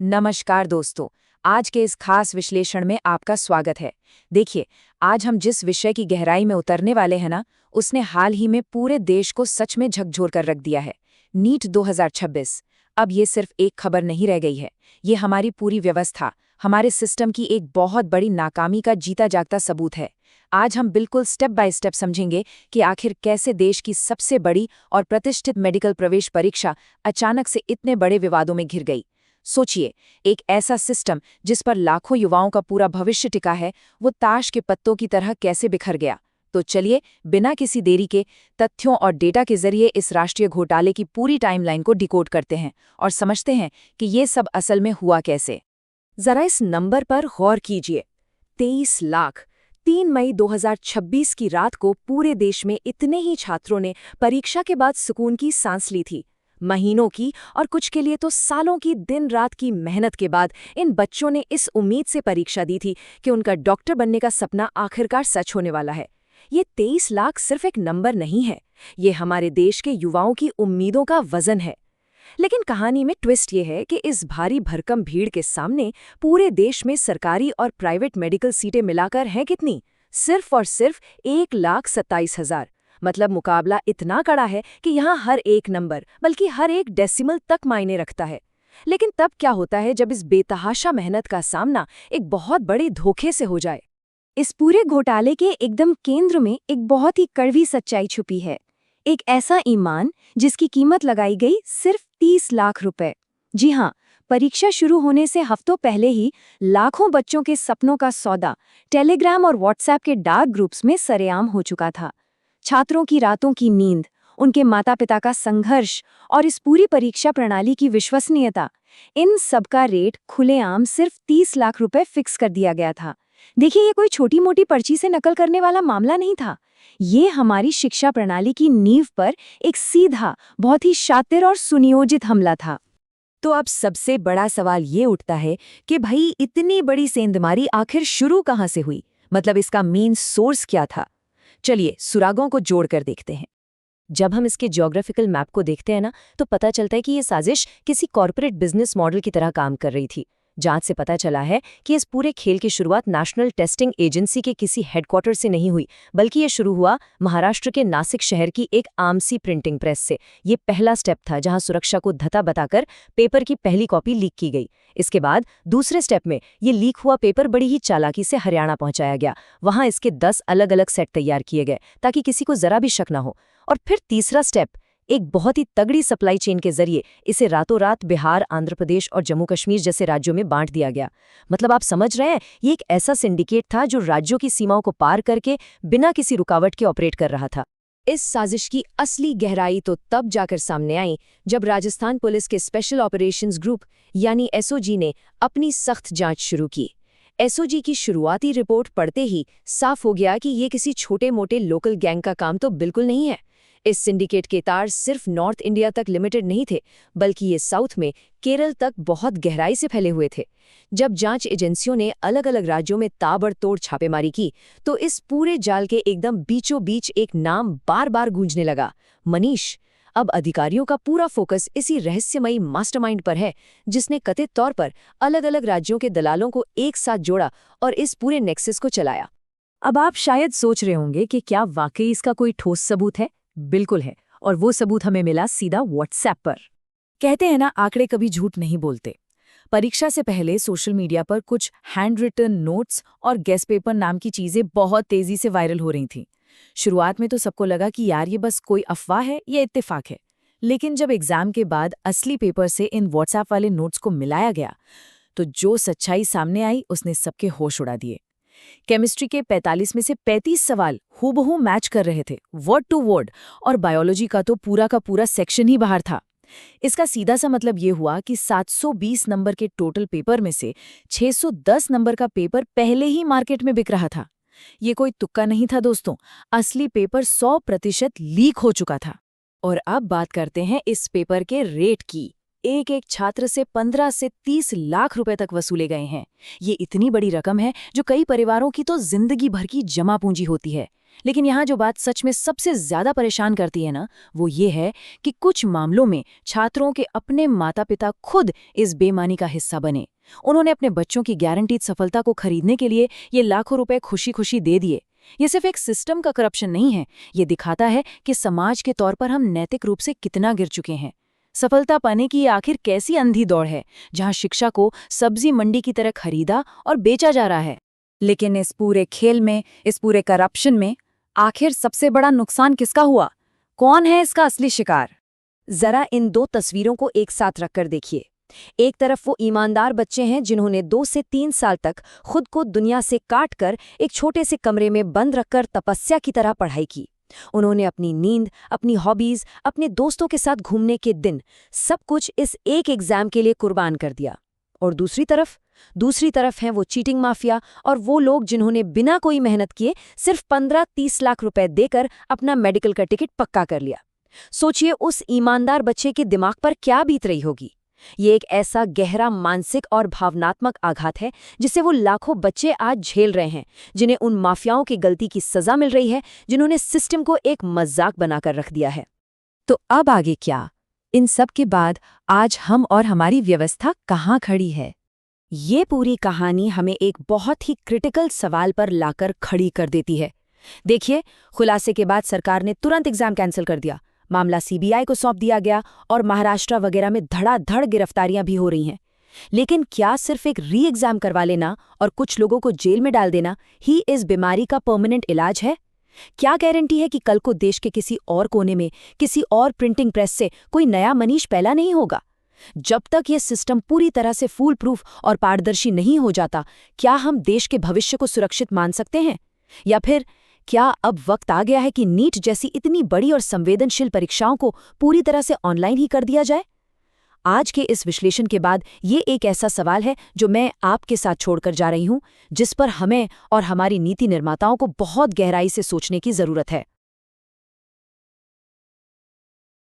नमस्कार दोस्तों। आज के इस खास विश्लेषण में आपका स्वागत है। देखिए, आज हम जिस विषय की गहराई में उतरने वाले हैं ना, उसने हाल ही में पूरे देश को सच में झकझोर कर रख दिया है। नीट 2026। अब ये सिर्फ एक खबर नहीं रह गई है, ये हमारी पूरी व्यवस्था, हमारे सिस्टम की एक बहुत बड़ी नाकामी का जीता जागता सबूत है। आज हम बिल्कुल स्टेप बाय स्टेप समझेंगे कि आखिर कैसे देश की सबसे बड़ी और प्रतिष्ठित मेडिकल प्रवेश परीक्षा अचानक से इतने बड़े विवादों में घिर गई। सोचिए, एक ऐसा सिस्टम जिस पर लाखों युवाओं का पूरा भविष्य टिका है, वो ताश के पत्तों की तरह कैसे बिखर गया। तो चलिए, बिना किसी देरी के तथ्यों और डेटा के जरिए इस राष्ट्रीय घोटाले की पूरी टाइमलाइन को डिकोड करते हैं और समझते हैं कि ये सब असल में हुआ कैसे। जरा इस नंबर पर गौर कीजिए। 23 लाख। 3 मई 2026 की रात को पूरे देश में इतने ही छात्रों ने परीक्षा के बाद सुकून की सांस ली थी। महीनों की और कुछ के लिए तो सालों की दिन रात की मेहनत के बाद इन बच्चों ने इस उम्मीद से परीक्षा दी थी कि उनका डॉक्टर बनने का सपना आखिरकार सच होने वाला है। ये 23 लाख सिर्फ एक नंबर नहीं है, ये हमारे देश के युवाओं की उम्मीदों का वजन है। लेकिन कहानी में ट्विस्ट ये है कि इस भारी भरकम भीड़ के सामने पूरे देश में सरकारी और प्राइवेट मेडिकल सीटें मिलाकर हैं कितनी? सिर्फ और सिर्फ 1,27,000। मतलब मुकाबला इतना कड़ा है कि यहाँ हर एक नंबर, बल्कि हर एक डेसिमल तक मायने रखता है। लेकिन तब क्या होता है जब इस बेतहाशा मेहनत का सामना एक बहुत बड़े धोखे से हो जाए? इस पूरे घोटाले के एकदम केंद्र में एक बहुत ही कड़वी सच्चाई छुपी है। एक ऐसा ईमान जिसकी कीमत लगाई गई सिर्फ 30 लाख रुपए। जी हाँ, परीक्षा शुरू होने से हफ्तों पहले ही लाखों बच्चों के सपनों का सौदा टेलीग्राम और व्हाट्सएप के डार्क ग्रुप्स में सरेआम हो चुका था। छात्रों की रातों की नींद, उनके माता पिता का संघर्ष और इस पूरी परीक्षा प्रणाली की विश्वसनीयता, इन सब का रेट खुलेआम सिर्फ 30 लाख रुपए फिक्स कर दिया गया था। देखिए, ये कोई छोटी मोटी पर्ची से नकल करने वाला मामला नहीं था। ये हमारी शिक्षा प्रणाली की नींव पर एक सीधा, बहुत ही शातिर और सुनियोजित हमला था। तो अब सबसे बड़ा सवाल ये उठता है कि भाई इतनी बड़ी सेंधमारी आखिर शुरू कहाँ से हुई? मतलब इसका मेन सोर्स क्या था? चलिए सुरागों को जोड़कर देखते हैं। जब हम इसके ज्योग्राफिकल मैप को देखते हैं ना, तो पता चलता है कि ये साजिश किसी कॉर्पोरेट बिजनेस मॉडल की तरह काम कर रही थी। जांच से पता चला है कि इस पूरे खेल की शुरुआत नेशनल टेस्टिंग एजेंसी के किसी हेडक्वार्टर से नहीं हुई, बल्कि ये शुरू हुआ महाराष्ट्र के नासिक शहर की एक आमसी प्रिंटिंग प्रेस से। ये पहला स्टेप था जहां सुरक्षा को धता बताकर पेपर की पहली कॉपी लीक की गई। इसके बाद दूसरे स्टेप में ये लीक हुआ पेपर बड़ी ही चालाकी से हरियाणा पहुंचाया गया। वहां इसके 10 अलग अलग सेट तैयार किए गए ताकि किसी को जरा भी शक न हो। और फिर तीसरा स्टेप, एक बहुत ही तगड़ी सप्लाई चेन के जरिए इसे रातों रात बिहार, आंध्र प्रदेश और जम्मू कश्मीर जैसे राज्यों में बांट दिया गया। मतलब आप समझ रहे हैं, ये एक ऐसा सिंडिकेट था जो राज्यों की सीमाओं को पार करके बिना किसी रुकावट के ऑपरेट कर रहा था। इस साजिश की असली गहराई तो तब जाकर सामने आई जब राजस्थान पुलिस के स्पेशल ऑपरेशंस ग्रुप यानी एसओजी ने अपनी सख्त जांच शुरू की। एसओजी की शुरुआती रिपोर्ट पढ़ते ही साफ हो गया कि ये किसी छोटे मोटे लोकल गैंग का काम तो बिल्कुल नहीं है। इस सिंडिकेट के तार सिर्फ नॉर्थ इंडिया तक लिमिटेड नहीं थे, बल्कि ये साउथ में केरल तक बहुत गहराई से फैले हुए थे। जब जांच एजेंसियों ने अलग अलग राज्यों में ताबड़तोड़ छापेमारी की, तो इस पूरे जाल के एकदम बीचों बीच एक नाम बार बार गूंजने लगा, मनीष। अब अधिकारियों का पूरा फोकस इसी रहस्यमयी मास्टरमाइंड पर है, जिसने कथित तौर पर अलग अलग राज्यों के दलालों को एक साथ जोड़ा और इस पूरे नेक्सस को चलाया। अब आप शायद सोच रहे होंगे कि क्या वाकई इसका कोई ठोस सबूत है? बिल्कुल है, और वो सबूत हमें मिला सीधा व्हाट्सएप पर। कहते हैं ना, आंकड़े कभी झूठ नहीं बोलते। परीक्षा से पहले सोशल मीडिया पर कुछ हैंड रिटन नोट्स और गेस पेपर नाम की चीजें बहुत तेजी से वायरल हो रही थीं। शुरुआत में तो सबको लगा कि यार ये बस कोई अफवाह है या इत्तेफाक है। लेकिन जब एग्जाम के बाद असली पेपर से इन व्हाट्सएप वाले नोट्स को मिलाया गया, तो जो सच्चाई सामने आई उसने सबके होश उड़ा दिए। केमिस्ट्री के 45 में से 35 सवाल हूबहू मैच कर रहे थे, वर्ड टू वर्ड, और बायोलॉजी का तो पूरा का पूरा सेक्शन ही बाहर था। इसका सीधा सा मतलब ये हुआ कि 720 नंबर के टोटल पेपर में से 610 नंबर का पेपर पहले ही मार्केट में बिक रहा था। ये कोई तुक्का नहीं था दोस्तों, असली पेपर 100% लीक हो चुका था। और अब बात करते हैं इस पेपर के रेट की। एक एक छात्र से 15 से 30 लाख रुपए तक वसूले गए हैं। ये इतनी बड़ी रकम है जो कई परिवारों की तो जिंदगी भर की जमा पूंजी होती है। लेकिन यहाँ जो बात सच में सबसे ज्यादा परेशान करती है ना, वो ये है कि कुछ मामलों में छात्रों के अपने माता पिता खुद इस बेईमानी का हिस्सा बने। उन्होंने अपने बच्चों की गारंटीड सफलता को खरीदने के लिए ये लाखों रुपए खुशी खुशी दे दिए। ये सिर्फ एक सिस्टम का करप्शन नहीं है, ये दिखाता है कि समाज के तौर पर हम नैतिक रूप से कितना गिर चुके हैं। सफलता पाने की ये आखिर कैसी अंधी दौड़ है, जहां शिक्षा को सब्जी मंडी की तरह खरीदा और बेचा जा रहा है। लेकिन इस पूरे खेल में, इस पूरे करप्शन में आखिर सबसे बड़ा नुकसान किसका हुआ? कौन है इसका असली शिकार? जरा इन दो तस्वीरों को एक साथ रखकर देखिए। एक तरफ वो ईमानदार बच्चे हैं जिन्होंने 2 से 3 साल तक खुद को दुनिया से काट कर एक छोटे से कमरे में बंद रखकर तपस्या की तरह पढ़ाई की। उन्होंने अपनी नींद, अपनी हॉबीज, अपने दोस्तों के साथ घूमने के दिन, सब कुछ इस एक एग्जाम के लिए कुर्बान कर दिया। और दूसरी तरफ हैं वो चीटिंग माफिया और वो लोग जिन्होंने बिना कोई मेहनत किए सिर्फ 15-30 लाख रुपए देकर अपना मेडिकल का टिकट पक्का कर लिया। सोचिए उस ईमानदार बच्चे के दिमाग पर क्या बीत रही होगी। ये एक ऐसा गहरा मानसिक और भावनात्मक आघात है जिसे वो लाखों बच्चे आज झेल रहे हैं, जिन्हें उन माफियाओं की गलती की सजा मिल रही है, जिन्होंने सिस्टम को एक मजाक बनाकर रख दिया है। तो अब आगे क्या? इन सब के बाद आज हम और हमारी व्यवस्था कहाँ खड़ी है? ये पूरी कहानी हमें एक बहुत ही क्रिटिकल सवाल पर लाकर खड़ी कर देती है। देखिए, खुलासे के बाद सरकार ने तुरंत एग्जाम कैंसिल कर दिया, मामला सीबीआई को सौंप दिया गया और महाराष्ट्र वगैरह में धड़ाधड़ गिरफ्तारियां भी हो रही हैं। लेकिन क्या सिर्फ एक री एग्जाम करवा लेना और कुछ लोगों को जेल में डाल देना ही इस बीमारी का परमानेंट इलाज है? क्या गारंटी है कि कल को देश के किसी और कोने में, किसी और प्रिंटिंग प्रेस से कोई नया मनीष पैदा नहीं होगा? जब तक ये सिस्टम पूरी तरह से फूल प्रूफ और पारदर्शी नहीं हो जाता, क्या हम देश के भविष्य को सुरक्षित मान सकते हैं? या फिर क्या अब वक्त आ गया है कि नीट जैसी इतनी बड़ी और संवेदनशील परीक्षाओं को पूरी तरह से ऑनलाइन ही कर दिया जाए? आज के इस विश्लेषण के बाद ये एक ऐसा सवाल है जो मैं आपके साथ छोड़कर जा रही हूं, जिस पर हमें और हमारी नीति निर्माताओं को बहुत गहराई से सोचने की जरूरत है।